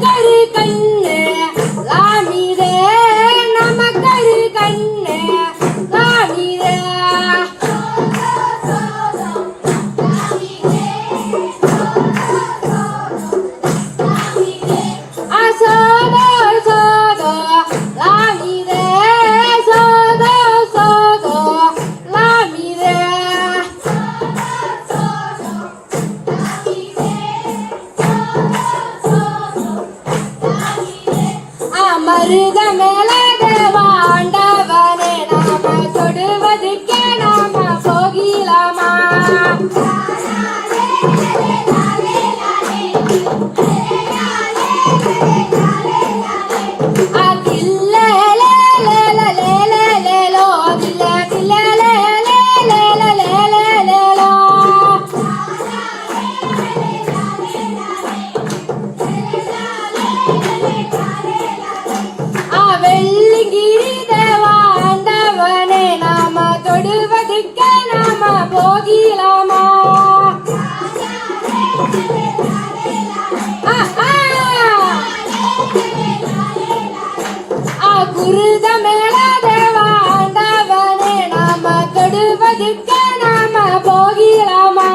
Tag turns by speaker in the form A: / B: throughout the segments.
A: கரு கண்ணு லாமிதே நமக்கரு கண்ணு லாமிதே சோதோ சோதோ லாமிதே சோதோ சோதோ லாமிதே மருத மேல தேவாண்டவனே நாம தொடுவதுக்கே நாம போகிலாமா வெள்ளிங்கிரி தேவாண்டவனே நாம தொடுவதுக்கே நாம போகிலாமா குருத மேல தேவாண்டவனே நாம தொடுவதுக்கே நாம போகிலாமா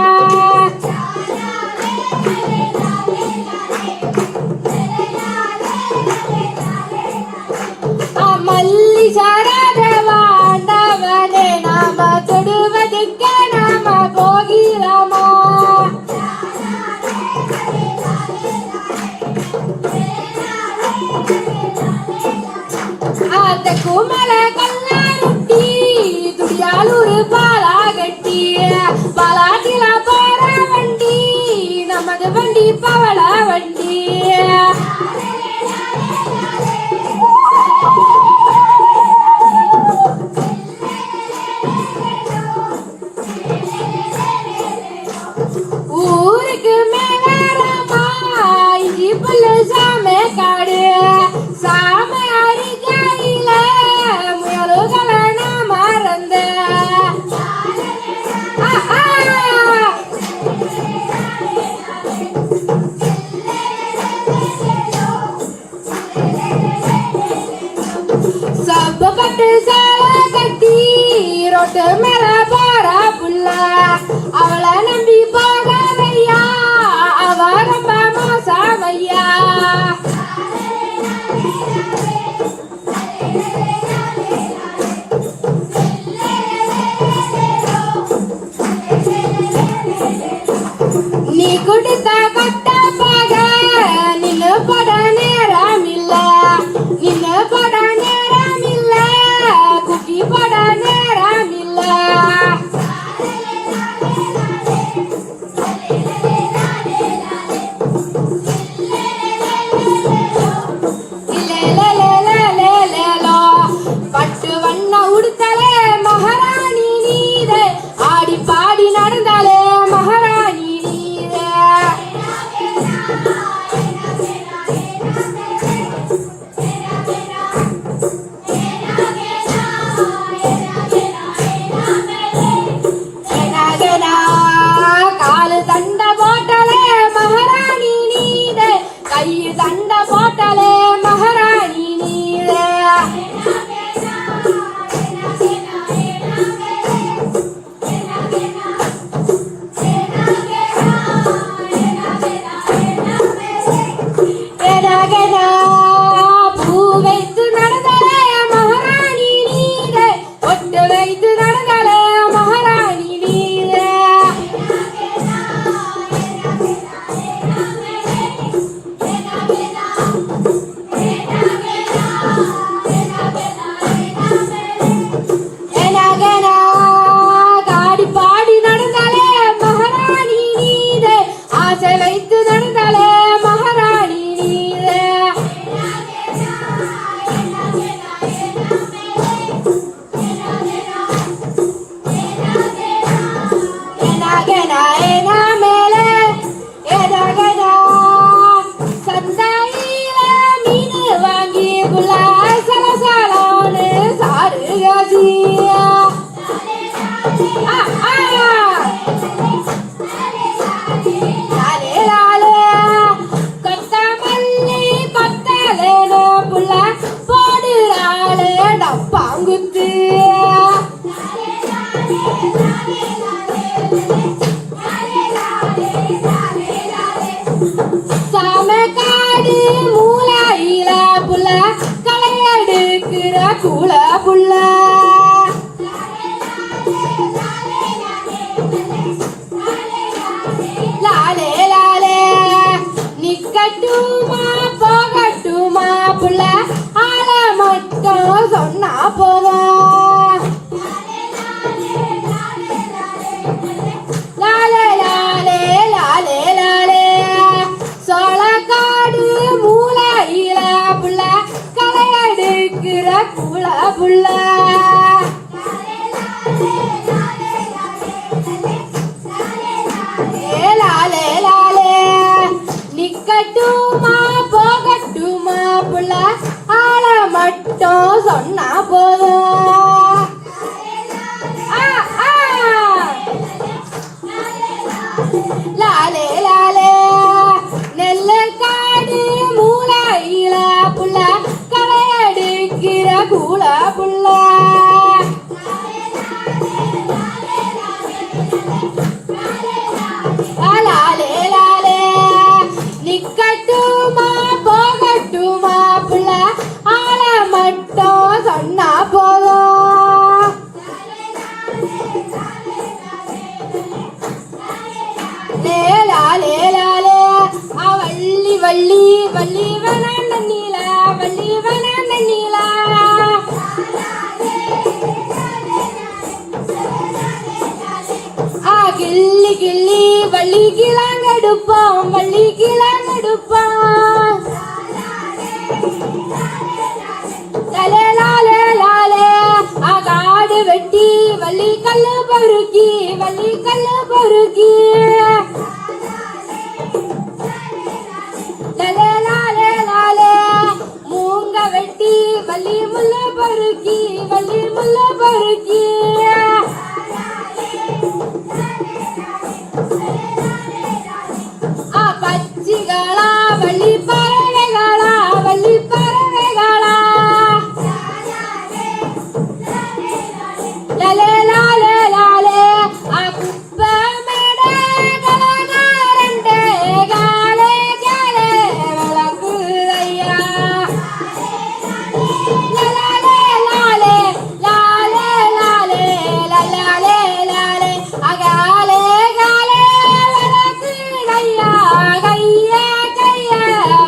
A: மல்லி சாரதவாண்டவனே நாம தொடுவதுக்கே நாம போகிலாமா அந்த குமல கல்லாருட்டி துடியாலூர் பாலாகட்டி பாலாட்டில போற வண்டி நமது வண்டி பவள வண்டி ஊருக்கு மேலாரமா இஞ்சி புல்லு சாமி காடு சாமி அரிக்கையில முயலுகளை நான் மறந்த சப்ப கட்டு சேலை கட்டி ரோட்டு மேல போற புள்ள அவளை நம்பி போகாதையா அவ ரொம்ப மோசமையா நீ குடித்த கட்ட பாக நின்னு பட நேரம் இல்ல நின்னு பட நேரம் இல்ல குக்கி பட நேரம் இல்ல பட்டு வண்ண உடுத்தலே மகாராணி நீதே ஆடி பாடி நடந்தாலே மகாராணி நீதே காலு தண்ட போட்டலே மகாராணி நீதே கை தண்ட போட்டலே மகாராணி நீதே பூ வைத்து நடந்தாலே மகாராணி நீதே ஒட்டு வைத்து நடந்தாலே மகாராணி நீதே கூல புள்ள லாலே லாலே நிக்கட்டுமா போகட்டுமா புள்ள ஆள மட்டும் சொன்னா போதும் லாலே லாலே லாலே லாலே சோளக்காடு மூளையில புள்ள களை எடுக்கிற கூல புள்ள லாலே லாலே நிக்கட்டுமா போகட்டுமா புள்ள ஆள மட்டும் சொன்னா போதும் லாலே லாலே நெல்லு காடு மூளையில புள்ள களை எடுக்கிற கூல புள்ள லாலே லாலே நிக்கட்டுமா போகட்டுமா புள்ள ஆள மட்டும் சொன்னா போதும் லாலே லாலே வள்ளி வள்ளி வள்ளி வன நீல வள்ளி வன நீல கிள்ளி கிள்ளி வள்ளி கிளாங்கெடுப்போம் வள்ளி கிளாங்கெடுப்போம் லாலே லாலே லாலே காடு வெட்டி வள்ளி கல்லு பொறுக்கி வள்ளி கல்லு பொறுக்கி லாலே லாலே லாலே மூங்க வெட்டி வள்ளி முள்ள பொறுக்கி வள்ளி முள்ள பொறுக்கி பச்சிகளா வள்ளி பறவைகளா வள்ளி பறவைகளா லாலே லாலே லாலே குப்பை மேடை கலகாரண்டே காலே காலே விளக்குதையா லாலே லாலே லாலே லாலே லாலே லாலே அகாலே காலே விளக்குதையா கையா கையா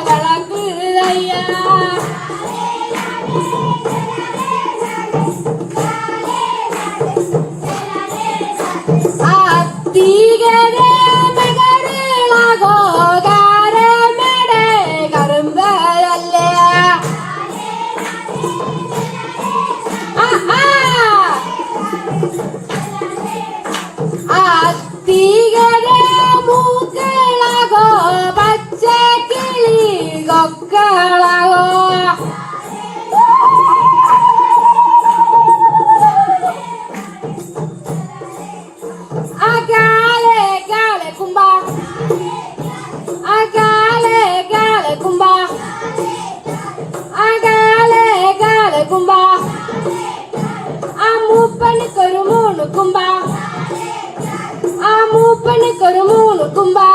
A: விளக்குதையா தீகரே மகரளாகோ கார மேடை கரும்பல்லே தீகரே மூக்களாகோ பச்சை கிளி கொக்களாகோ காலே காலே கும்பா காலே காலே கும்பா காலே காலே கும்பா மூப்பனுக்கு ஒரு மூணு கும்பா மூப்பனுக்கு ஒரு மூணு கும்பா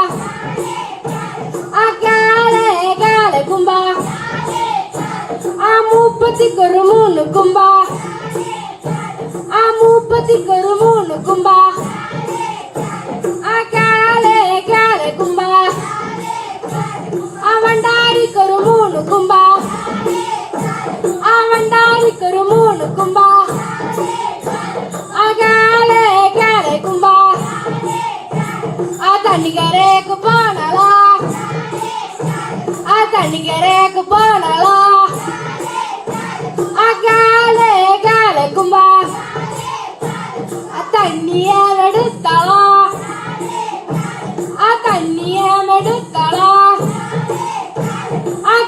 A: காலே காலே கும்பா மூப்பத்திக்கு ஒரு மூணு கும்பா மூப்பத்திக்கு ஒரு மூணு கும்பா காலே காலே கும்பா அவண்டாரிக்கு ஒரு மூணு கும்பா அவண்டாரிக்கு ஒரு மூணு கும்பா காலே காலே கும்பா தண்ணிக்கரைக்கு போனலா தண்ணிக்கரைக்கு போனலா காலே காலே கும்பா தண்ணிய எடுத்தலா தண்ணிய எடுத்தலா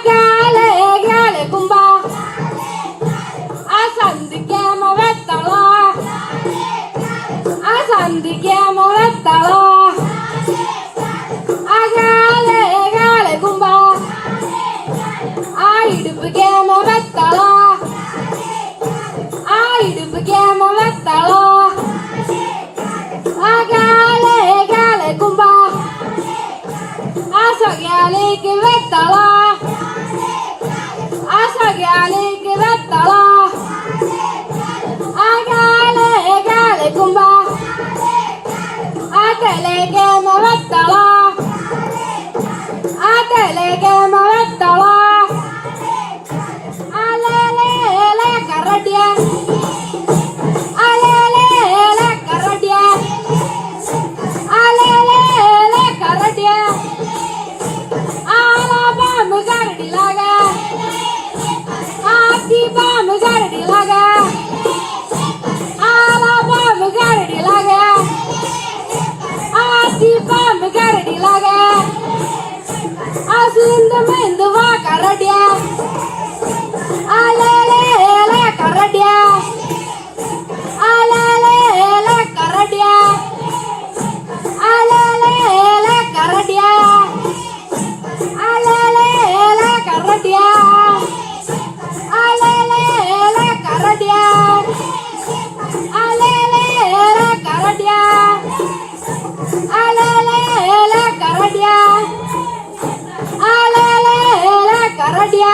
A: காலே காலே கும்பா சந்திக்காம வெத்தலா சந்திக்காம வெத்தலா காலே காலே கும்பா இடுப்பு கேம வெத்தலா இடுப்பு கேம வெத்தலா ரெடியா